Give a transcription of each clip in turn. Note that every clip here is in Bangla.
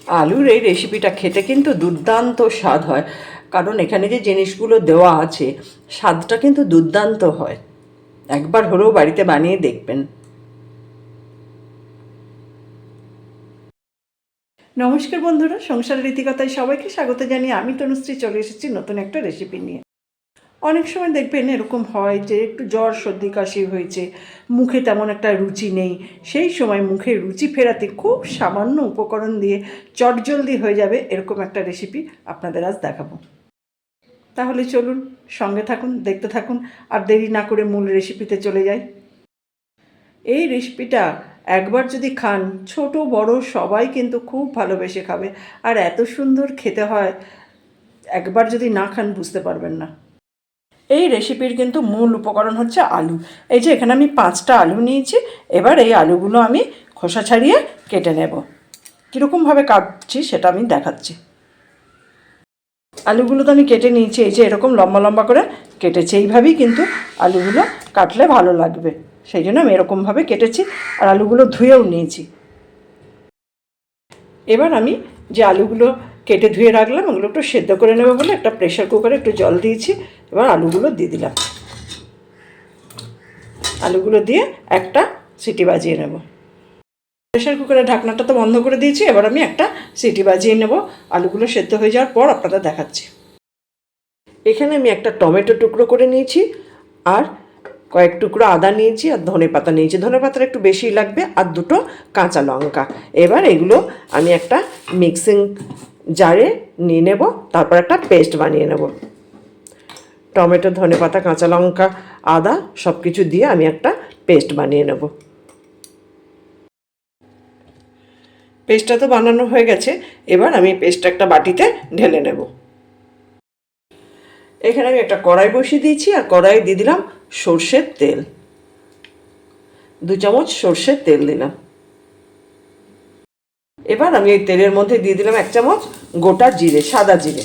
আলুর এই রেসিপিটা খেতে কিন্তু দুর্দান্ত স্বাদ হয়, কারণ এখানে যে জিনিসগুলো দেওয়া আছে স্বাদটা কিন্তু দুর্দান্ত হয়। একবার হলেও বাড়িতে বানিয়ে দেখবেন। নমস্কার বন্ধুরা, সংসারের রীতিকথায় সবাইকে স্বাগত জানিয়ে আমি তনুশ্রী চলে এসেছি নতুন একটা রেসিপি নিয়ে। অনেক সময় দেখবেন এরকম হয় যে একটু জ্বর সর্দি কাশি হয়েছে, মুখে তেমন একটা রুচি নেই। সেই সময় মুখে রুচি ফেরাতে খুব সামান্য উপকরণ দিয়ে চটজলদি হয়ে যাবে এরকম একটা রেসিপি আপনাদের আজ দেখাবো। তাহলে চলুন সঙ্গে থাকুন, দেখতে থাকুন, আর দেরি না করে মূল রেসিপিতে চলে যাই। এই রেসিপিটা একবার যদি খান, ছোট বড় সবাই কিন্তু খুব ভালোবেসে খাবে, আর এত সুন্দর খেতে হয়, একবার যদি না খান বুঝতে পারবেন না। এই রেসিপির কিন্তু মূল উপকরণ হচ্ছে আলু। এই যে এখানে আমি 5টা আলু নিয়েছি। এবার এই আলুগুলো আমি খোসা ছাড়িয়ে কেটে নেব। কীরকমভাবে কাটছি সেটা আমি দেখাচ্ছি। আলুগুলো তো আমি কেটে নিয়েছি, এই যে এরকম লম্বা লম্বা করে কেটেছি। এইভাবেই কিন্তু আলুগুলো কাটলে ভালো লাগবে, সেই জন্য আমি এরকমভাবে কেটেছি, আর আলুগুলো ধুয়েও নিয়েছি। এবার আমি যে আলুগুলো কেটে ধুয়ে রাখলাম ওগুলো একটু সেদ্ধ করে নেবো বলে একটা প্রেশার কুকারে একটু জল দিয়েছি। এবার আলুগুলো দিয়ে দিলাম। আলুগুলো দিয়ে একটা সিটি বাজিয়ে নেব। প্রেশার কুকারের ঢাকনাটা তো বন্ধ করে দিয়েছি। এবার আমি একটা সিটি বাজিয়ে নেব। আলুগুলো সেদ্ধ হয়ে যাওয়ার পর আপনাদের দেখাচ্ছি। এখানে আমি একটা টমেটো টুকরো করে নিয়েছি, আর কয়েক টুকরো আদা নিয়েছি, আর ধনে পাতা নিয়েছি। ধনে পাতাটা একটু বেশি লাগবে, আর 2টো কাঁচা লঙ্কা। এবার এগুলো আমি একটা মিক্সিং জারে নিয়ে নেব, তারপর একটা পেস্ট বানিয়ে নেব। টমেটো, ধনে পাতা, কাঁচা লঙ্কা, আদা সব কিছু দিয়ে আমি একটা পেস্ট বানিয়ে নেব। পেস্টটা তো বানানো হয়ে গেছে। এবার আমি পেস্টটা একটা বাটিতে ঢেলে নেব। এখানে আমি একটা কড়াই বসিয়ে দিয়েছি, আর কড়াইয়ে দিয়ে দিলাম সর্ষের তেল। 2 চামচ সর্ষের তেল দিলাম। এবার আমি এই তেলের মধ্যে দিয়ে দিলাম 1 চামচ গোটা জিরে, সাদা জিরে,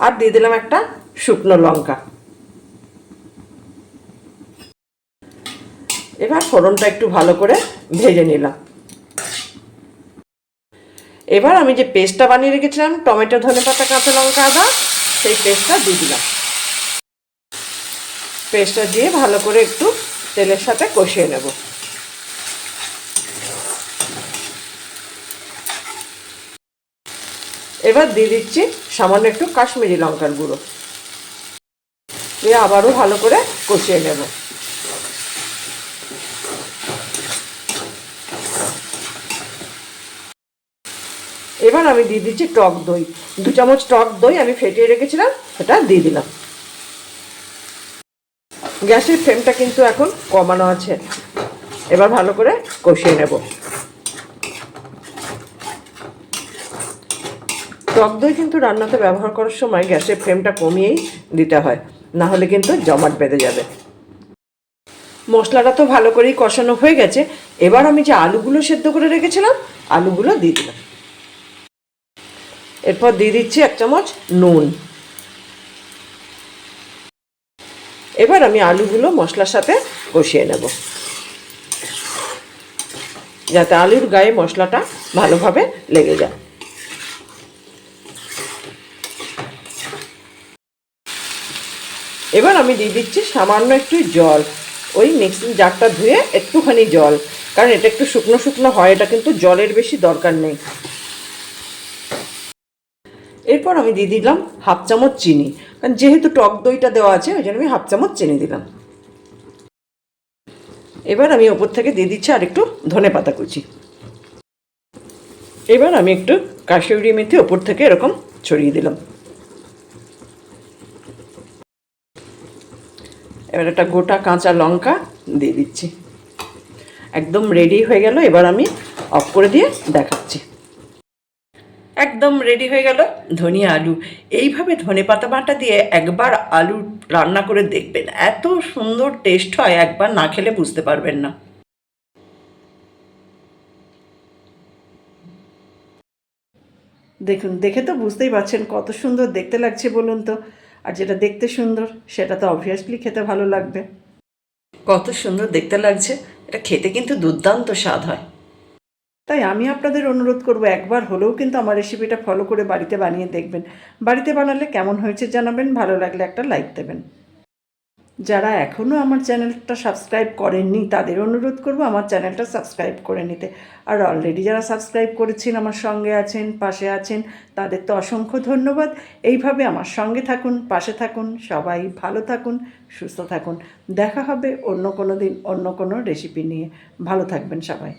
আর দিয়ে দিলাম একটা শুকনো লঙ্কা। এবার ফোড়নটা একটু ভালো করে ভেজে নিলাম। এবার আমি যে পেস্টটা বানিয়ে রেখেছিলাম টমেটো, ধনেপাতা, কাঁচা লঙ্কা, আদা, সেই পেস্টটা দিয়ে দিলাম। পেস্টটা দিয়ে ভালো করে একটু তেলের সাথে কষিয়ে নেব। এবার দিয়ে দিচ্ছি সামান্য একটু কাশ্মীরি লঙ্কার গুঁড়ো, দিয়ে আবারও ভালো করে কষিয়ে নেব। এবার আমি দিয়ে দিচ্ছি টক দই। 2 চামচ টক দই আমি ফেটিয়ে রেখেছিলাম, সেটা দিয়ে দিলাম। গ্যাসের ফ্লেমটা কিন্তু এখন কমানো আছে। এবার ভালো করে কষিয়ে নেব। টক দই কিন্তু রান্নাতে ব্যবহার করার সময় গ্যাসের ফ্লেমটা কমিয়েই দিতে হয়, না হলে কিন্তু জমাট বেঁধে যাবে। মশলাটা তো ভালো করেই কষানো হয়ে গেছে। এবার আমি যে আলুগুলো সেদ্ধ করে রেখেছিলাম আলুগুলো দিয়ে দিলাম। এরপর দিয়ে দিচ্ছি 1 চামচ নুন। এবার আমি আলুগুলো মশলার সাথে কষিয়ে নেব, যাতে আলুর গায়ে মশলাটা ভালোভাবে লেগে যায়। এবার আমি দিয়ে দিচ্ছি সামান্য একটু জল। ওই মিক্সিং জারটা ধুয়ে একটুখানি জল, কারণ এটা একটু শুকনো শুকনো হয়, এটা কিন্তু জলের বেশি দরকার নেই। এরপর আমি দিয়ে দিলাম 1/2 চামচ চিনি, কারণ যেহেতু টক দইটা দেওয়া আছে ওই জন্য আমি 1/2 চামচ চিনি দিলাম। এবার আমি ওপর থেকে দিয়ে দিচ্ছি আর একটু ধনে পাতা কুচি। এবার আমি একটু কাসুরি মেথি ওপর থেকে এরকম ছড়িয়ে দিলাম। এবার একটা গোটা কাঁচা লঙ্কা দিয়ে দিচ্ছি। একদম রেডি হয়ে গেল। এবার আমি অফ করে দিয়ে দেখাচ্ছি। একদম রেডি হয়ে গেল ধনিয়া আলু। এইভাবে ধনেপাতা বাটা দিয়ে একবার আলু রান্না করে দেখবেন, এত সুন্দর টেস্ট হয়, একবার না খেলে বুঝতে পারবেন না। দেখুন, দেখে তো বুঝতেই পারছেন কত সুন্দর দেখতে লাগছে বলুন তো। আর যেটা দেখতে সুন্দর সেটা তো অবভিয়াসলি খেতে ভালো লাগবে। কত সুন্দর দেখতে লাগছে, এটা খেতে কিন্তু দুর্দান্ত স্বাদ হয়। তাই আমি আপনাদের অনুরোধ করব একবার হলেও কিন্তু আমার রেসিপিটা ফলো করে বাড়িতে বানিয়ে দেখবেন। বাড়িতে বানালে কেমন হয়েছে জানাবেন, ভালো লাগলে একটা লাইক দেবেন। যারা এখনও আমার চ্যানেলটা সাবস্ক্রাইব করেননি তাদের অনুরোধ করব আমার চ্যানেলটা সাবস্ক্রাইব করে নিতে। আর অলরেডি যারা সাবস্ক্রাইব করেছেন, আমার সঙ্গে আছেন, পাশে আছেন, তাদের তো অসংখ্য ধন্যবাদ। এইভাবে আমার সঙ্গে থাকুন, পাশে থাকুন, সবাই ভালো থাকুন, সুস্থ থাকুন। দেখা হবে অন্য কোনো দিন অন্য কোনো রেসিপি নিয়ে। ভালো থাকবেন সবাই।